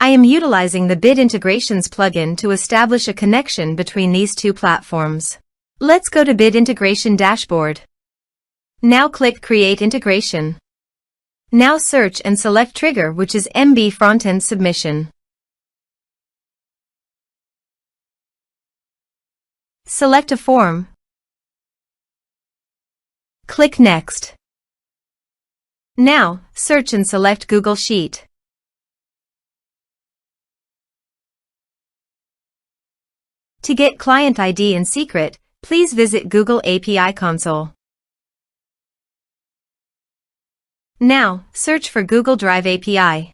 I am utilizing the Bit Integrations plugin to establish a connection between these two platforms. Let's go to Bit Integration Dashboard. Now click Create Integration. Now search and select trigger, which is MB Frontend Submission. Select a form. Click Next. Now, search and select Google Sheet. To get client ID and secret, please visit Google API Console. Now, search for Google Drive API.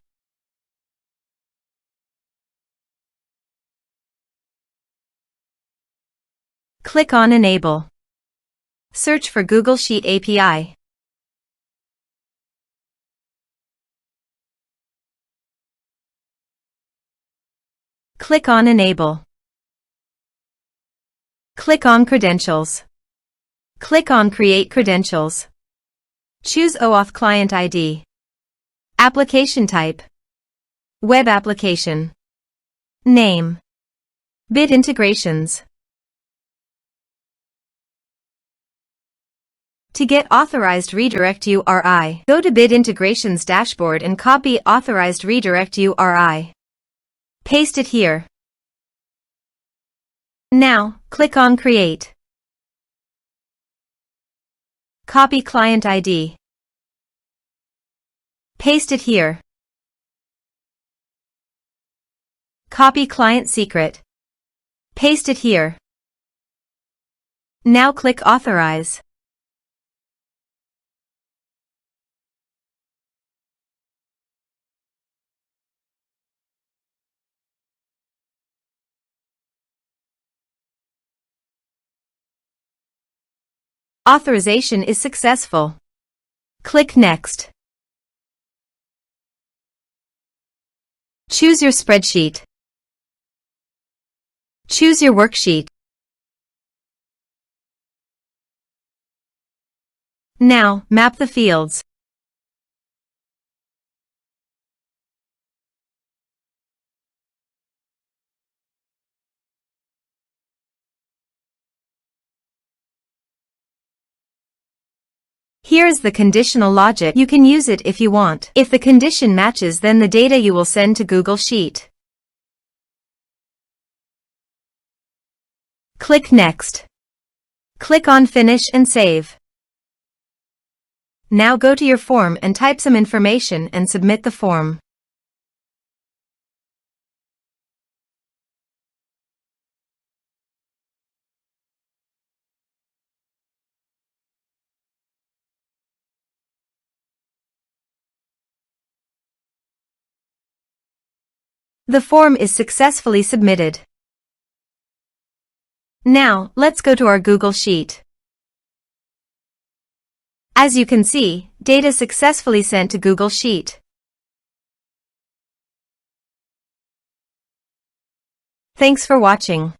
Click on Enable. Search for Google Sheet API. Click on Enable. Click on Credentials. Click on Create Credentials. Choose OAuth Client ID. Application type. Web application. Name. Bit Integrations. To get authorized redirect URI, go to Bit Integrations Dashboard and copy authorized redirect URI. Paste it here. Now, click on Create. Copy client ID. Paste it here. Copy client secret. Paste it here. Now click Authorize. Authorization is successful. Click Next. Choose your spreadsheet. Choose your worksheet. Now, map the fields. Here is the conditional logic. You can use it if you want. If the condition matches, then the data you will send to Google Sheet. Click Next. Click on Finish and Save. Now go to your form and type some information and submit the form. The form is successfully submitted. Now, let's go to our Google Sheet. As you can see, data successfully sent to Google Sheet. Thanks for watching.